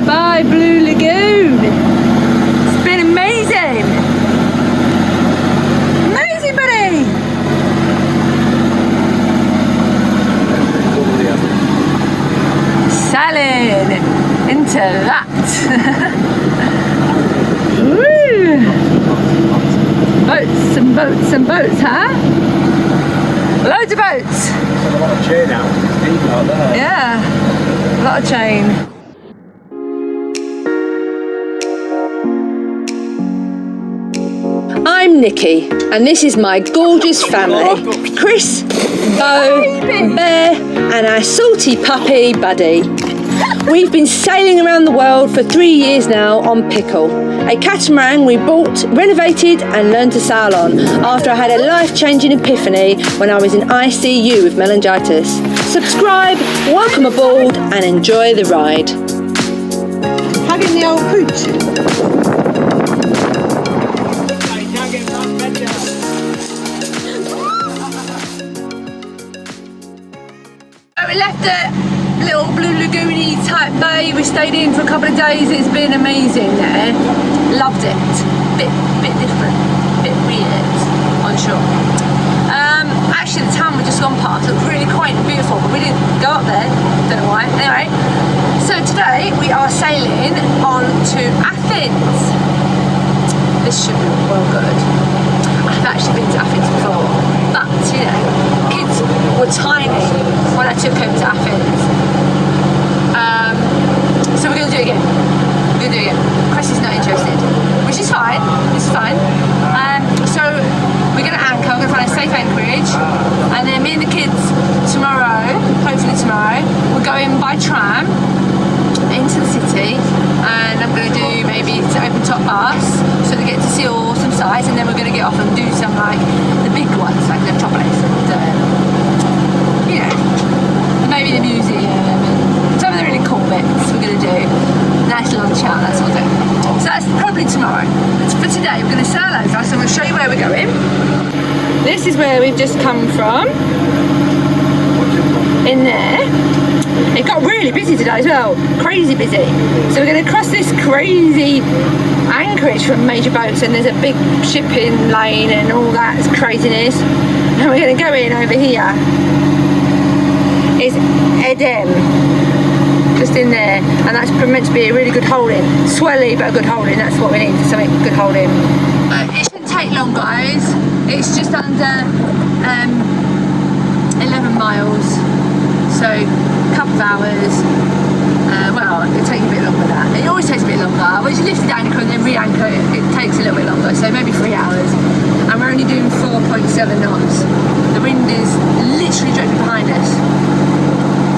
bye Blue Lagoon. It's been amazing. Amazing, buddy. Sailing into that. Woo. Boats and boats and boats, huh? Loads of boats. A lot of chain out. Yeah, a lot of chain. I'm Nicky, and this is my gorgeous family. Chris, Bo, Bear, and our salty puppy, Buddy. We've been sailing around the world for 3 years now on Pickle, a catamaran we bought, renovated and learned to sail on after I had a life-changing epiphany when I was in ICU with meningitis. Subscribe, welcome aboard and enjoy the ride. Having the old pooch. We left a little Blue Lagoon-y type bay. We stayed in for a couple of days. It's been amazing there. Loved it. Bit different, bit weird on shore. Actually, the town we just gone past looked really quaint and beautiful, but we didn't go up there. Don't know why. Anyway, so today we are sailing on to Athens. This should be well good. I've actually been to Athens before, but you know, kids were tiny when I took them to Athens. So we're going to do it again. We're going to do it again. Chris is not interested, which is fine. It's fine. So we're going to anchor. We're going to find a safe anchorage, and then me and the kids tomorrow, hopefully tomorrow, we're going by tram into the city, and I'm going to do maybe to open top bus so they get to see all some sights, and then we're going to get off and do some like the big ones like the Acropolis and you know, maybe the museum and some of the really cool bits we're going to do. Nice lunch out, that sort of thing. So that's probably tomorrow. But for today we're going to sail over, so I'm going to show you where we're going. This is where we've just come from. In there. It got really busy today as well, crazy busy. So we're going to cross this crazy anchorage from major boats, and there's a big shipping lane and all that craziness. And we're going to go in over here. It's Edem, just in there, and that's meant to be a really good holding. Swelly but a good holding, that's what we need, something good holding. It shouldn't take long, guys. It's just under 11 miles. So a couple of hours, well, it'll take a bit longer than that. It always takes a bit longer. Once you lift the anchor and then re-anchor it takes a little bit longer, so maybe 3 hours. And we're only doing 4.7 knots. The wind is literally directly behind us.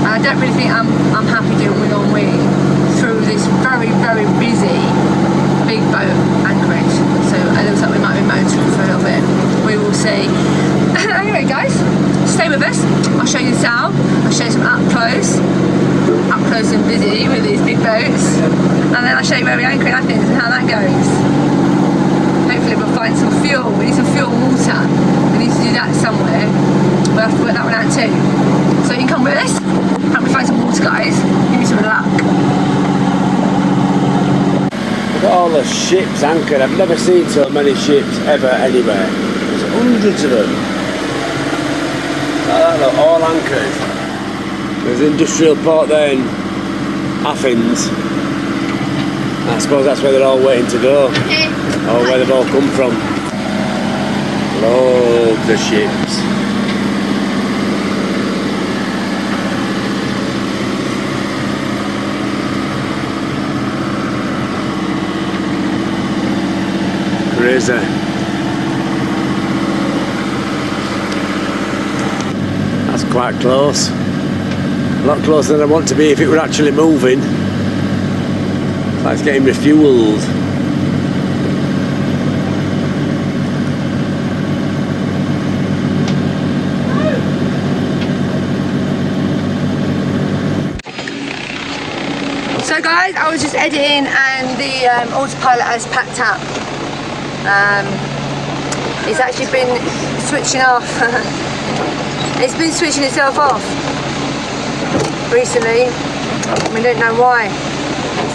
And I don't really think I'm happy doing wing on wing through this very, very busy big boat anchorage. So it looks like we might be motoring for a little bit. We will see. Anyway, guys, stay with us. I'll show you the sail. I'll show you some up close and busy with these big boats, and then I'll show you where we anchor in Athens and how that goes. Hopefully we'll find some fuel. We need some fuel and water. We need to do that somewhere. We'll have to work that one out too. So you can come with us, help me find some water, guys. Give me some luck. Look at all the ships anchored. I've never seen so many ships ever anywhere. There's hundreds of them. Like that, look, all anchored. There's an industrial port there in Athens. I suppose that's where they're all waiting to go. Or where they've all come from. Loads of ships. Crazy. That's quite close. A lot closer than I want to be if it were actually moving. It's like it's getting refuelled. So guys, I was just editing and the autopilot has packed up. It's actually been switching off. It's been switching itself off recently. We don't know why.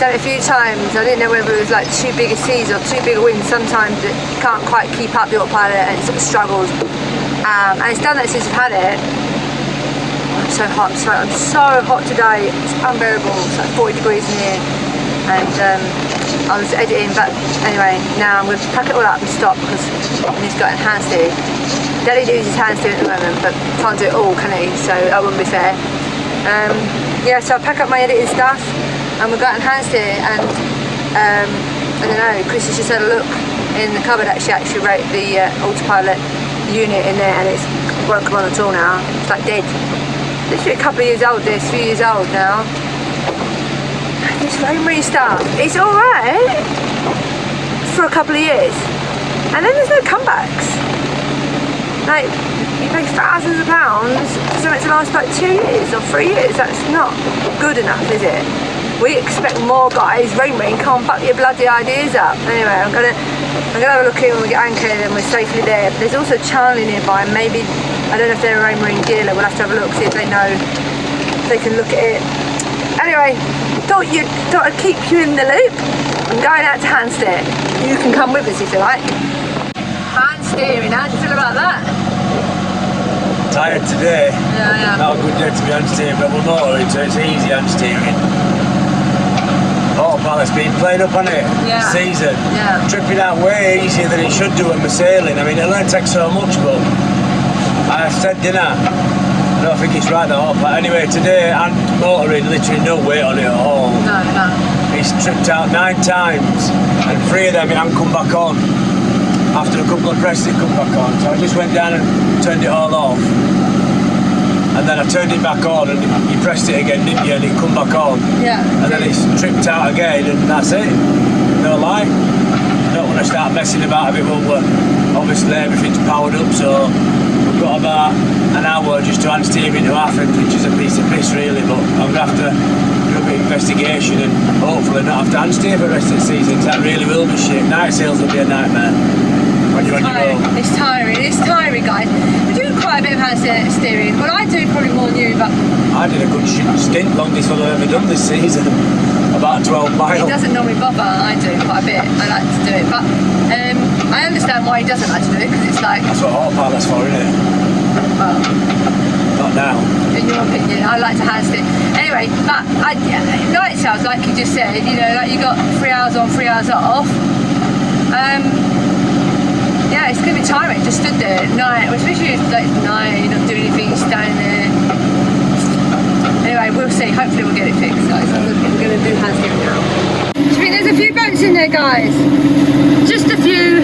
Done it a few times. I didn't know whether it was like too big a seas or too big a wind. Sometimes it can't quite keep up the autopilot and it sort of struggles. And it's done that since I've had it. I'm so hot, I'm so hot today. It's unbearable. It's like 40 degrees in here. And I was editing, but anyway, now I'm going to pack it all up and stop because he's got enhanced steering. Daddy uses his hand steering at the moment, but can't do it all, can he? So that wouldn't be fair. Yeah, so I pack up my editing stuff. And we've got enhanced here, and I don't know, Chris has just had a look in the cupboard. Actually wrote the Autopilot unit in there, and it won't come on at all now. It's like dead. Literally a couple of years old, this, 3 years old now. This rain restart, it's alright for a couple of years, and then there's no comebacks. Like, you pay thousands of pounds for something to last like 2 years or 3 years. That's not good enough, is it? We expect more, guys. Rain, can't fuck your bloody ideas up. Anyway, I'm gonna have a look in when we get anchored and we're safely there. There's also Charlie nearby. Maybe, I don't know if they're a rain marine dealer. We'll have to have a look, see if they know, if they can look at it. Anyway, thought I'd keep you in the loop. I'm going out to hand steer. You can come with us if you like. Hand steering, how do you feel about that? Tired today. Yeah. Not a good day to be hand steering, but we're motoring, so it's easy hand steering. Autopilot's been played up on it this season. Yeah. Tripping out way easier than it should do when we're sailing. I mean, it'll only take so much, but I said, didn't I? I don't think it's right, the Autopilot. Anyway, today, and motoring, literally no weight on it at all. No. It's tripped out 9 times, and 3 of them it hasn't come back on. After a couple of presses, it come back on. So I just went down and turned it all off. And then I turned it back on, and you pressed it again, didn't you? And it come back on. Yeah. And then it's tripped out again, and that's it. No lie. I don't want to start messing about a bit, but obviously everything's powered up, so we've got about an hour just to hand steer into Athens, which is a piece of piss really, but I'm going to have to do a bit of investigation and hopefully not have to hand steer for the rest of the season, because that really will be shit. Night sails will be a nightmare when you're on your own. It's tiring, guys. We do quite a bit of hand steering. Well, I do probably more than you, but I did a good stint, longest one I've ever done this season, about 12 miles. He doesn't normally bother. I do quite a bit. I like to do it, but I understand why he doesn't like to do it, because it's like, that's what Autopilot's for, isn't it? well, not now. In your opinion, I like to hand steer. Anyway, but night sails, like you just said, you know, like you got 3 hours on, 3 hours off. Yeah, it's going to be tiring. Just stood there at night, especially if it's like night, you're not doing anything, you're standing there. Anyway, we'll see. Hopefully we'll get it fixed, guys. We're going to do hand steering now. Do you think there's a few boats in there, guys? Just a few.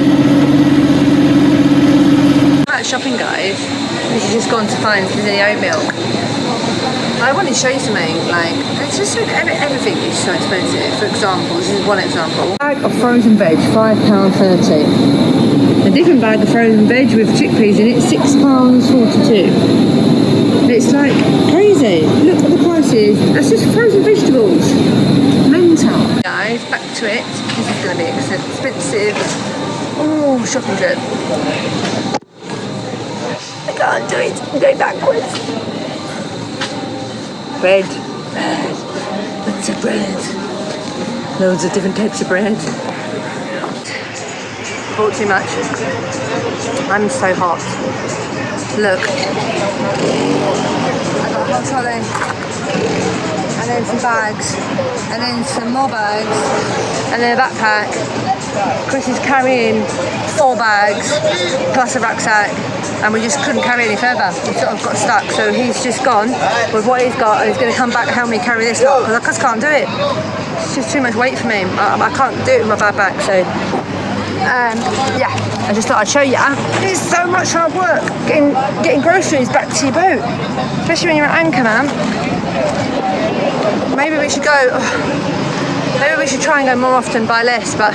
I'm out shopping, guys. We've just gone to find if there's any oat milk. I wanted to show you something, like, it's just like everything is so expensive. For example, this is one example. Bag of frozen veg, £5.30. A different bag of frozen veg with chickpeas in it, £6.42. It's like crazy. Look at the prices. That's just frozen vegetables. Mental. Guys, back to it. This is going to be expensive. Oh, shopping trip. I can't do it. I'm going backwards. Bread. Lots of bread. Loads of different types of bread. Bought too much. I'm so hot. Look. I got a hot trolley. And then some bags. And then some more bags. And then a backpack. Chris is carrying 4 bags plus a rucksack. And we just couldn't carry any further. We sort of got stuck, so he's just gone with what he's got, and he's going to come back and help me carry this lot, because I just can't do it. It's just too much weight for me. I can't do it with my backpack, so yeah, I just thought I'd show you. It's so much hard work getting groceries back to your boat, especially when you're at anchor, man. Maybe we should try and go more often, buy less, but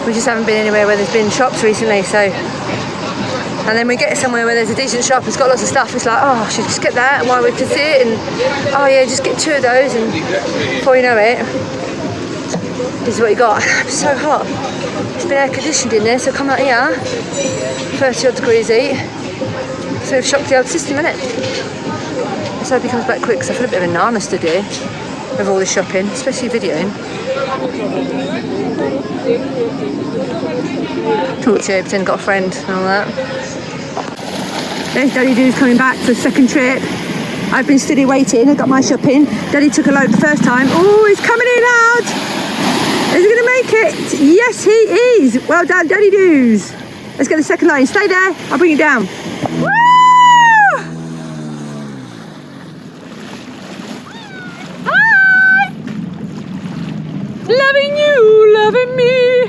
we just haven't been anywhere where there's been shops recently, so. And then we get somewhere where there's a decent shop, it's got lots of stuff, it's like, oh, I should just get that while we can see it, and oh yeah, just get 2 of those, and before you know it, this is what you got. I'm so hot. It's been air conditioned in there, so come out here, 30 odd degrees heat, so we've shocked the old system, innit? Let's hope he comes back quick, because I feel a bit of a nana stood here. with all the shopping, especially videoing. Talk to you, pretend got a friend and all that. There's Daddy Doo's coming back for a second trip. I've been steady waiting, I got my shopping. Daddy took a load the first time. Oh, he's coming in out! Is he gonna make it? Yes, he is! Well done, Daddy Doos. Let's get the second line. Stay there, I'll bring you down. Woo! Hi! Loving you, loving me.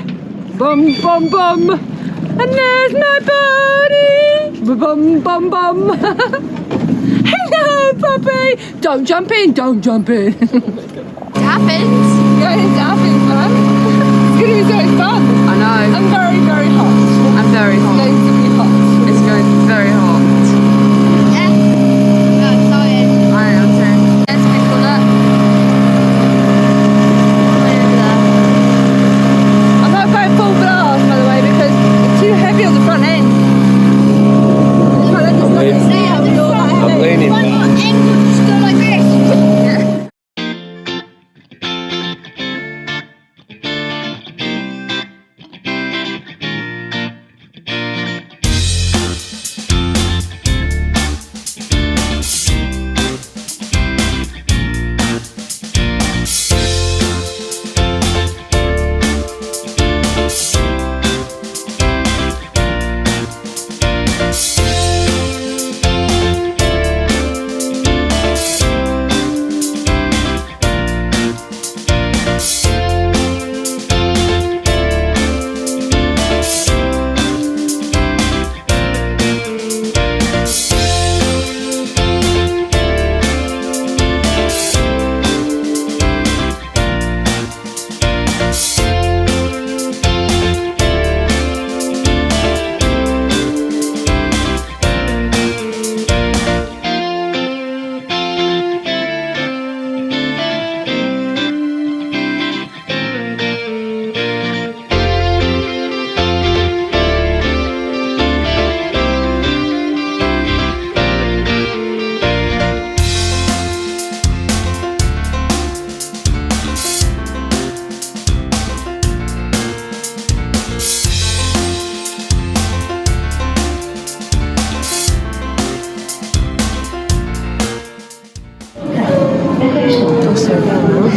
Bum, bum, bum. And there's my body. Bum, bum, bum. Hello, puppy. Don't jump in, don't jump in. It happens. Yeah, it happens, man. It's going to be so fun. I know. I'm very, very hot. I'm very hot. It's going to be hot. It's going to be very hot. Yeah. I'm excited. I am too. Let's be cool up. I'm not going full blast, by the way, because it's too heavy on the front end. I'm leaning. Yeah.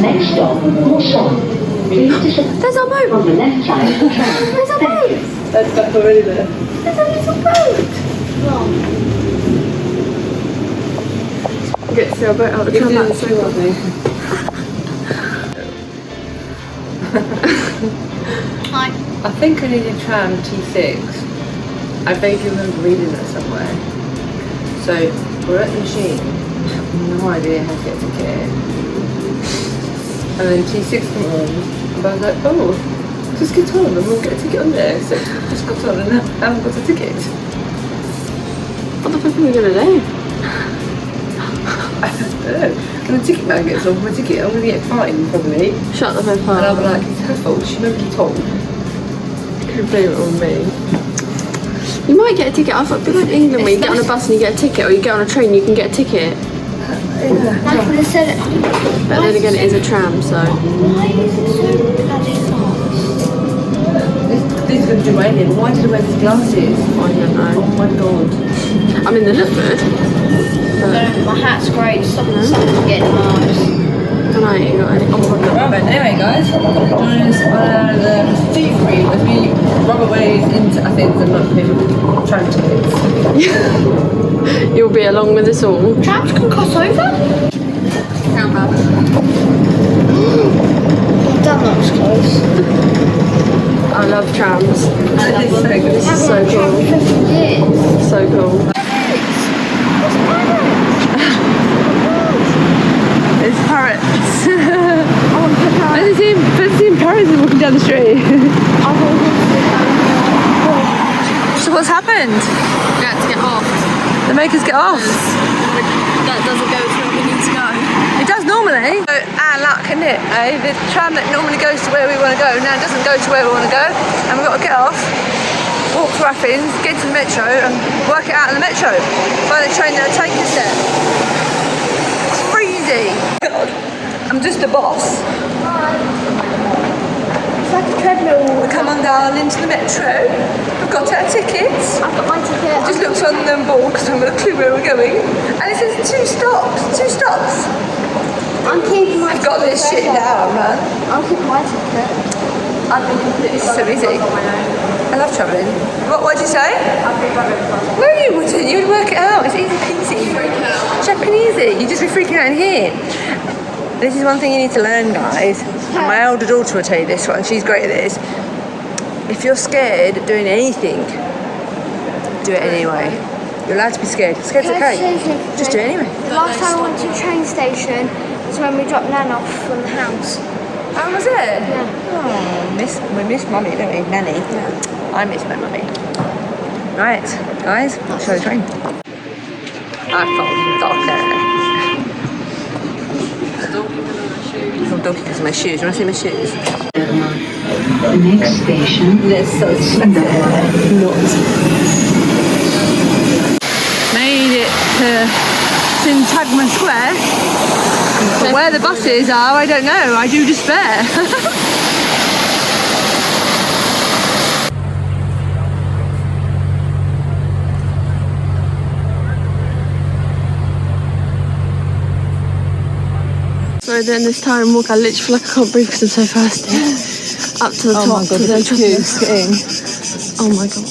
Next stop, Mousson. There's our boat. On the left side of the track. There's our boat. That's back already there. There's a little boat. Get to see our boat out of the tram. That's so lovely. Hi. I think I needed tram T6. I vaguely remember reading that somewhere. So we're at the machine. No idea how to get a ticket. And then T6 came on, and I was like, oh, just get on and we'll get a ticket on there. So just got on and now I haven't got a ticket. What the fuck are we gonna do? I don't know. When the ticket man gets off my ticket, I'm going to get fined probably. Shut the fuck up. And I'll be like, it's her fault, she never told. You can blame it on me. You might get a ticket. I thought people in England where you get on a bus and you get a ticket, or you get on a train you can get a ticket. That's what I said. But then again, it is a tram, so. Why is it so bloody fast? This is going to do my head. Why did I wear these glasses? I don't know. Oh my god. I mean, they look good. No, my hat's great. Stop getting marks. I know, you got it. Oh my god. Right, anyway, guys, join us on the thievery as we rob our ways into Athens and not pay for tram tickets. You'll be along with us all. Trams can cross over? How bad? That looks close. I love trams. It's so good. This is so cool. So cool. There's parrots. I've seen parrots walking down the street. So what's happened? We had to get off. They make us get off. That doesn't go to where we need to go. It does normally. So, our luck, isn't it? The tram that normally goes to where we want to go now doesn't go to where we want to go, and we've got to get off, walk to Athens, get to the metro, and work it out in the metro. Find a train that'll take us there. It's crazy. God. I'm just the boss. It's like a treadmill. Come on, darling, to the metro. We've got our tickets. I've got my ticket. I just looked on the board because I haven't got a clue where we're going. And it says 2 stops. 2 stops. I'm keeping my I've got this shit down, man. I'll keep my ticket. I've been completely It's so easy. I love travelling. What'd you say? No, you wouldn't. You would work it out. It's easy peasy. Japanesey. You'd just be freaking out in here. This is one thing you need to learn, guys. And my elder daughter will tell you this one. She's great at this. If you're scared of doing anything, do it anyway. You're allowed to be scared. Scared's okay. Just do it anyway. The last time I went to a train station was when we dropped Nan off from the house. Oh, was it? Yeah. Oh, we miss mummy, don't we? Nanny. Yeah. I miss my mummy. Right, guys, I'll show the train. I thought darker. I'm doggy because of my shoes. You want to see my shoes? Next station, They're so Made it to Syntagma Square. But where the buses are, I don't know. I do despair. So then this time walk, I literally feel like I can't breathe because I'm so thirsty. Up to the top. Oh my god, there's the queue skiing. Oh my god.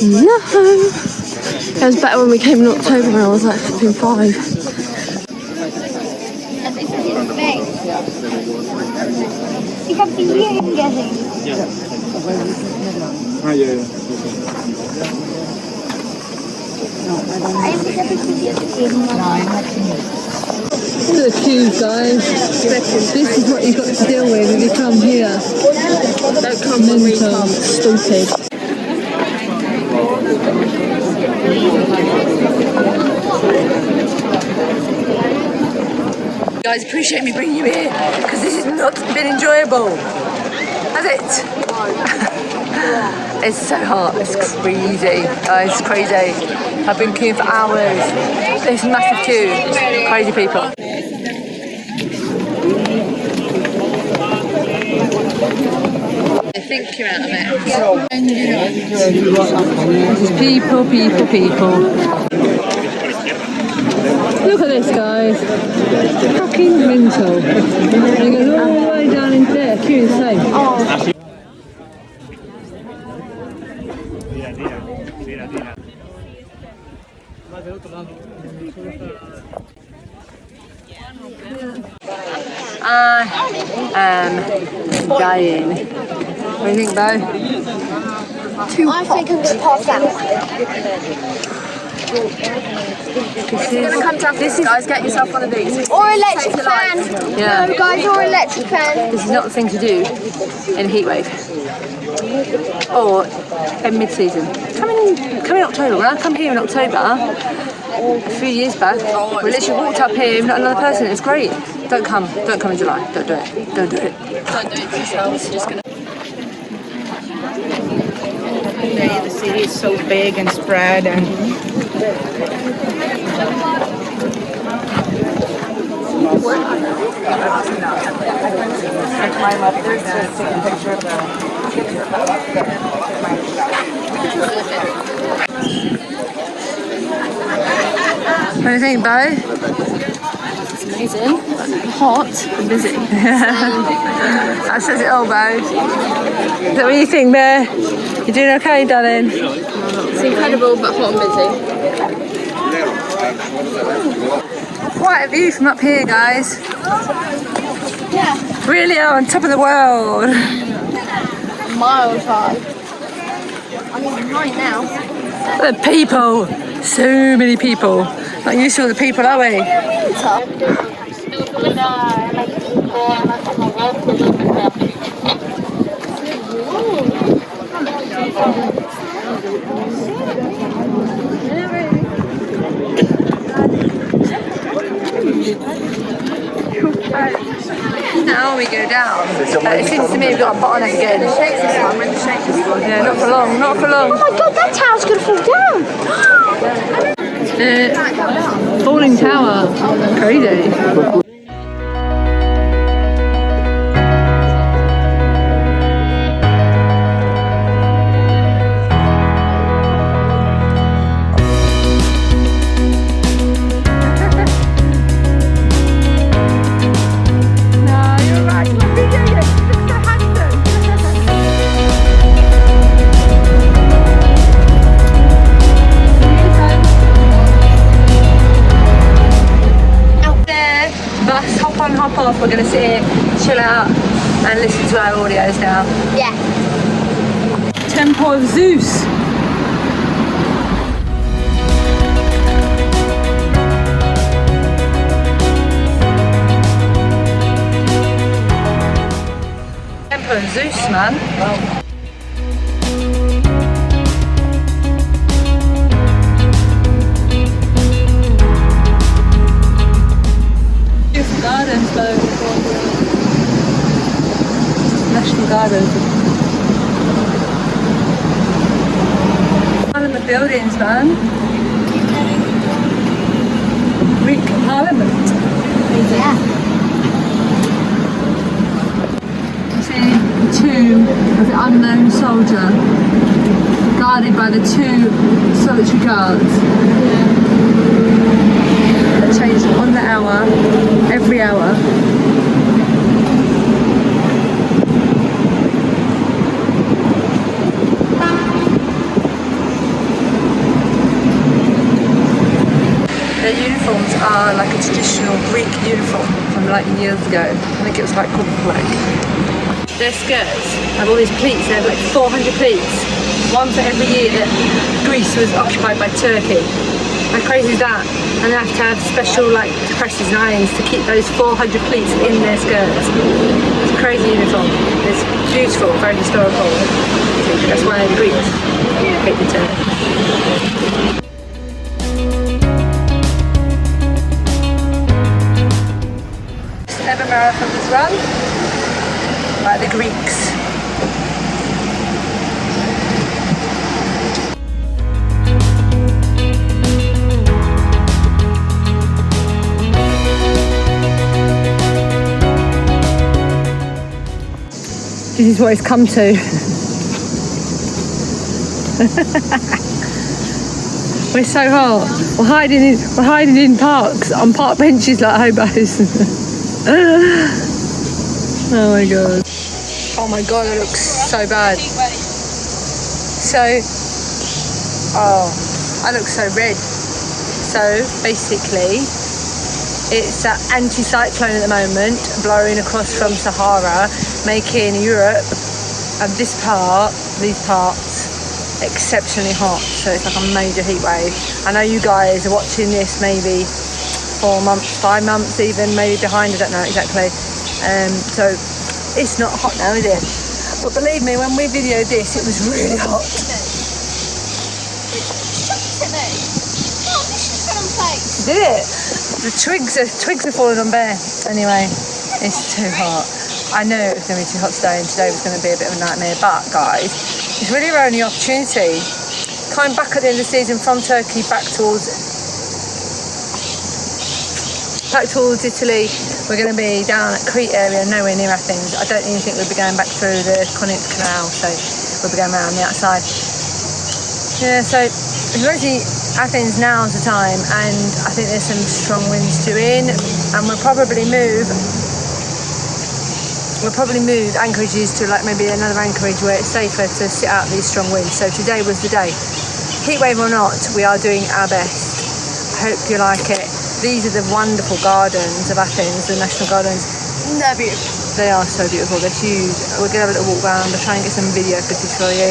No. It was better when we came in October when I was like 5. Ich hab die hier hingesehen. Eigentlich habe ich die hier gegeben. Look at the queues, guys. This is what you've got to deal with if you come here. Don't come when we come. Stupid. Guys, appreciate me bringing you here because this has not been enjoyable, has it? It's so hot. It's crazy. It's crazy. I've been queuing for hours. There's massive queue. Crazy people. I think you're out of it. People, people, people. Look at this, guys. Fucking mental. And it goes all the way down into there. Queue insane. Oh. I am dying. What do you think, Bo? I think I'm just pass out. This is, guys, get yourself one of these. Or electric fan. Yeah. No, guys, or electric fan. This is not the thing to do in a heat wave. Or in mid-season. Come in October. When I come here in October, a few years back, we literally walked up here with not another person. It's great. Don't come in July. Don't do it. Don't do it. Don't do it to yourselves. Just gonna. The city is so big and spread and What do you think, Bo? It's amazing. Hot and busy. That says it all, Bo. Is that what you think, Bear? You doing okay, darling? It's incredible, but hot and busy. Quite a view from up here, guys. Yeah, Really are on top of the world. miles high. I'm even high now. The people. So many people. Not used to all the people, are we? Now we go down. It seems to me we've got a bottleneck again. Yeah, not for long, not for long. Oh my god, that tower's gonna fall down. Falling tower. Crazy. Hop off, we're going to sit here, chill out and listen to our audios now. Yeah. Temple of Zeus. Temple of Zeus, man. Gardens, though. National Gardens. Parliament buildings, man. Greek Parliament. Yeah. You see the tomb of the unknown soldier, guarded by the 2 solitary guards. That changed on the hour, every hour. Their uniforms are like a traditional Greek uniform from like years ago. I think it was like called black. Their skirts have all these pleats. They have like 400 pleats, one for every year that Greece was occupied by Turkey. How crazy is that? And they have to have special like presses and irons to keep those 400 pleats in their skirts. It's a crazy uniform. It's beautiful, very historical. That's why the Greeks hate the Turks. Ever marathons run by the Greeks. This is what it's come to. We're so hot. We're hiding in parks, on park benches like hobos. Oh my god. Oh my god, it looks so bad. I look so red. So basically, it's an anti-cyclone at the moment, blowing across from Sahara, making Europe and these parts exceptionally hot. So it's like a major heat wave. I know you guys are watching this maybe 4 months, 5 months even, maybe behind, I don't know exactly. So it's not hot now, is it? But believe me, when we videoed this, it was really hot. Did it? The twigs are falling on bare. Anyway, it's too hot. I knew it was going to be too hot today, and today was going to be a bit of a nightmare. But guys, it's really our only opportunity. Coming back at the end of the season from Turkey back towards Italy. We're going to be down at Crete area, nowhere near Athens. I don't even think we'll be going back through the Commuting canal, so we'll be going around the outside. Yeah, so it's actually Athens, now's the time, and I think there's some strong winds due in, and we'll probably move anchorages to like maybe another anchorage where it's safer to sit out these strong winds. So today was the day. Heatwave or not, we are doing our best. I hope you like it. These are the wonderful gardens of Athens, the national gardens. They're beautiful. They are so beautiful, they're huge. We're going to have a little walk around, we'll try and get some video footage for you.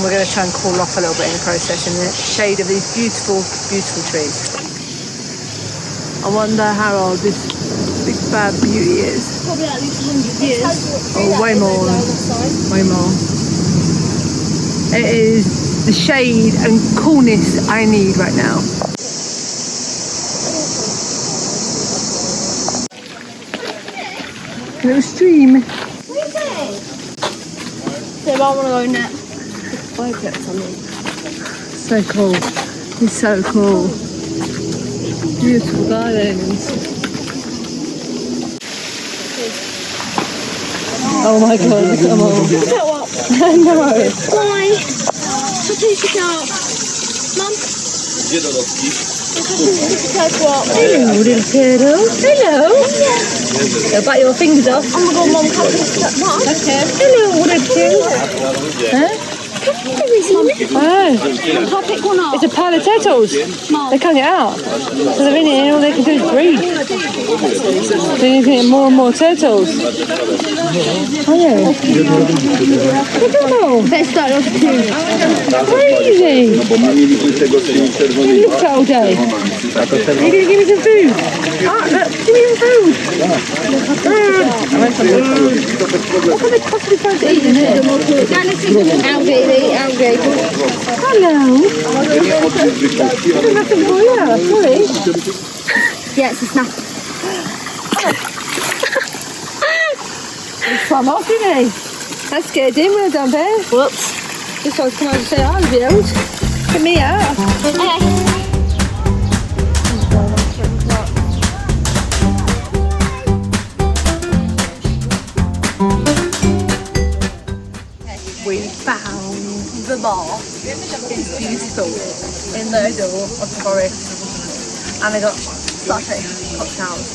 We're going to try and cool off a little bit in the process in the shade of these beautiful, beautiful trees. I wonder how old this big bad beauty is. Probably at least 100 years. Oh, way more. Way more. It is the shade and coolness I need right now. Little stream. So I want to go in there. So cool. It's so cool. Beautiful gardens. Oh my god, look at them all. No. Why? So please pick up. Mum? Hello, little turtle. Hello. They'll bite your fingers off. Oh my god, Mum, can't pick that. Okay. Hello, little turtle. Huh? Oh. Can't pick one up. It's a pile of turtles. They can't get out. So they're in here and all they can do is breathe. So you can get more and more turtles. Oh yeah. Look at them all. Let's start off too. Crazy. You looked at all day. Are you going to give me some food? Ah, look, give me some food. What can they possibly find to eat in here? Algae. Hello. Sorry. Yeah, it's a snap. He swam off, didn't he? That scared him. Well done, Bear. Whoops. Just was trying to say I was built. Get me out. We found the bar. It's beautiful in the middle of the forest, and they got latte cocktails.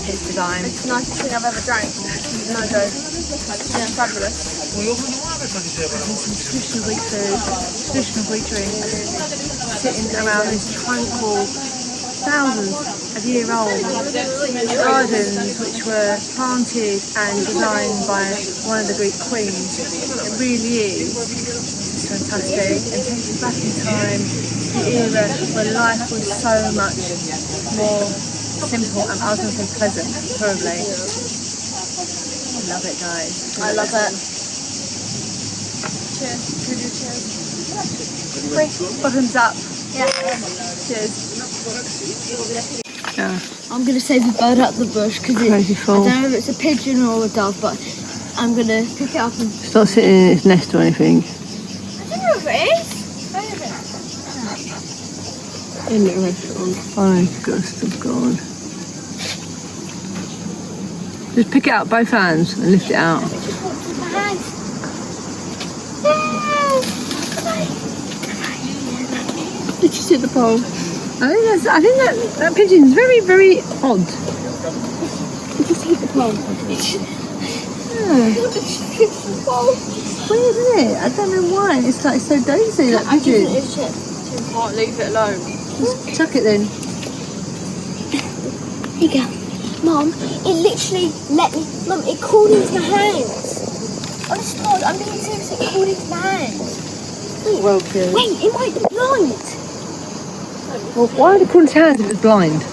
It's divine. It's the nicest thing I've ever drank. No joke. Yeah, fabulous. Some traditional Greek food, traditional Greek drinks, sitting around this tranquil, thousands of year old gardens which were planted and designed by one of the Greek queens. It really is fantastic and takes you back in time to the era where life was so much more simple and I was going to say pleasant, probably. I love it, guys. I love it. Cheers. Bottoms up. Yeah. Cheers. Yeah. I'm going to save the bird out the bush because I Crazy fall. don't know if it's a pigeon or a dove, but I'm going to pick it up and... It's not sitting in its nest or anything. I don't know if it is. Where is it? In the restaurant. Oh, ghost of God. Just pick it up both hands and lift it out. Did you see the pole? I think that pigeon's very, very odd. Did you see the pole? Yeah. Weird, isn't it? I don't know why. It's like so dozy, that pigeon. Can't leave it alone. Just chuck it then. Here you go. Mum, it literally let me... Mum, it crawled into my hands. Honest to God, I'm being serious, it crawled into my hands. Well, good. Wait, it might be blind. Well, why would it call its hands if it's blind?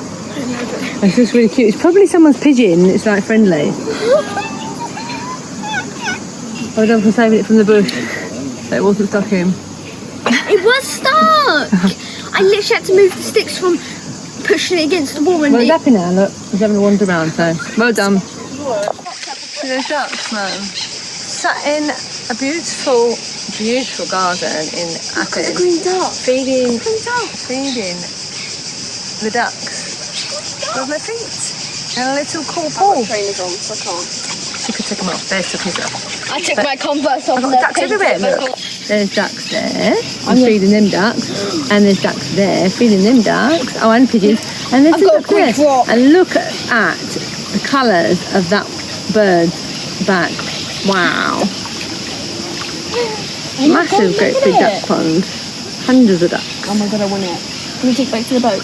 It's just really cute. It's probably someone's pigeon. It's like friendly. Well done for saving it from the bush. So it wasn't stuck in. It was stuck. I literally had to move the sticks from pushing it against the wall. And Well, it's happy now, look. He's having a wander around, so well done. See those ducks, man? Sat in a beautiful, beautiful garden in Athens. green duck. Feeding the ducks with my feet and a little cool pool. Trainers on, so I can't. She could take them off. There's took his off. I took my Converse off. I've got ducks everywhere, look. There's ducks there. I'm feeding them ducks. And there's ducks there, feeding them ducks. Oh, and pigeons. And there's I've a got a duck there. quick walk. And look at the colours of that bird's back. Wow. Massive, great big duck pond. Hundreds of ducks. Oh my God, I want it. Can we take it back to the boat?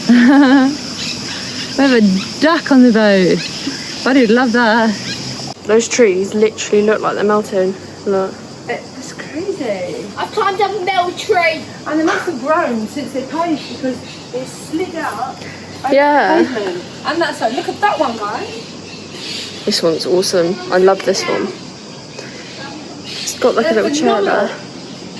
We have a duck on the boat. Buddy would love that. Those trees literally look like they're melting. Look. It's crazy. I've climbed up a metal tree. And they must have grown since they paved because it slid out. Yeah. And that's like, look at that one, guys. This one's awesome. I love this one. It's got like a little chair there.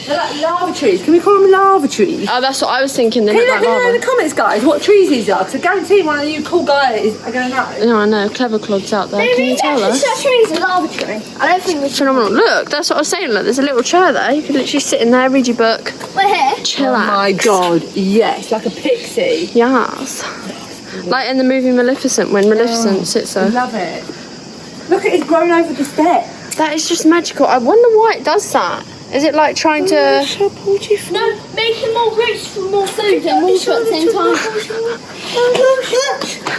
They're like lava trees. Can we call them lava trees? Oh, that's what I was thinking. They Can you look let like me know in lava. the comments, guys, what trees these are? Because I guarantee one of you cool guys are going to know. No, I know. Clever clods out there. Can you tell us? That tree is a lava tree. I don't think it's Phenomenal. Look, that's what I was saying. Look, there's a little chair there. You could literally sit in there, read your book, We're here. chill out. Oh my god, yes, like a pixie. Yes. Like in the movie Maleficent, when Maleficent sits I there. love it. Look, it's grown over the step. That is just magical. I wonder why it does that. Is it like trying to... No, making more roots for more food and water at the same time.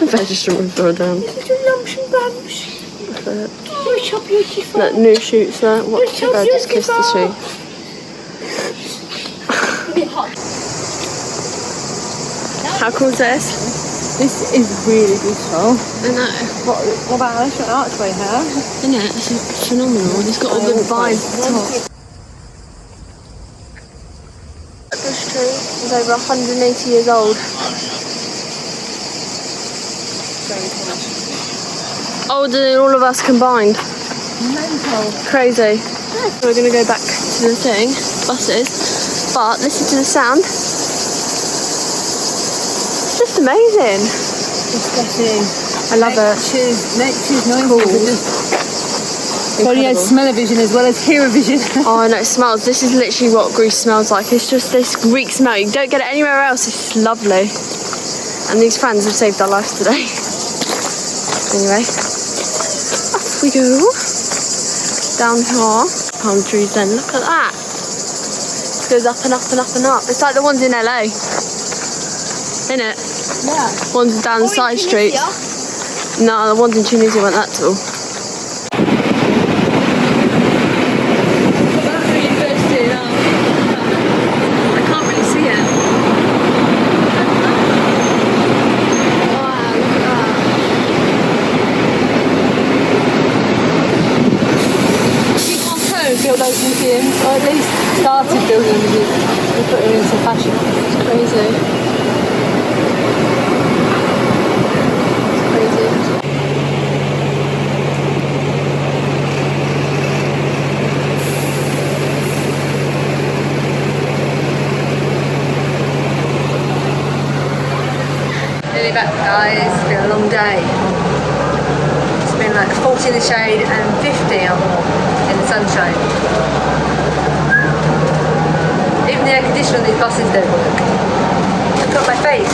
Vegetable throw down. Beautiful. Look, new shoots there. What? I just kissed the shoe. A bit hot. How cool is this? This is really beautiful. I know. What about this archway here? Isn't it? It's phenomenal. It's got all the vines at the top. This tree is over 180 years old. Older than all of us combined. Crazy. We're going to go back to the thing, buses, but listen to the sound. It's just amazing. I love it. Nature's noises. Probably has smell-o-vision as well as hear-o-vision. Oh, I know, it smells. This is literally what Greece smells like. It's just this Greek smell. You don't get it anywhere else. It's just lovely. And these fans have saved our lives today. Anyway, off we go. Down here. Palm trees then. Look at that. It goes up and up and up and up. It's like the ones in LA. Isn't it? Yeah. Ones down the side streets. No, the ones in Tunisia weren't that tall. Build those museums, or at least started building them and put them into fashion. It's crazy. It's crazy. Nearly back, guys. It's been a long day. It's been like 40 in the shade and 50 or more in the sunshine. Even the air conditioning on these buses don't work. Look at my face.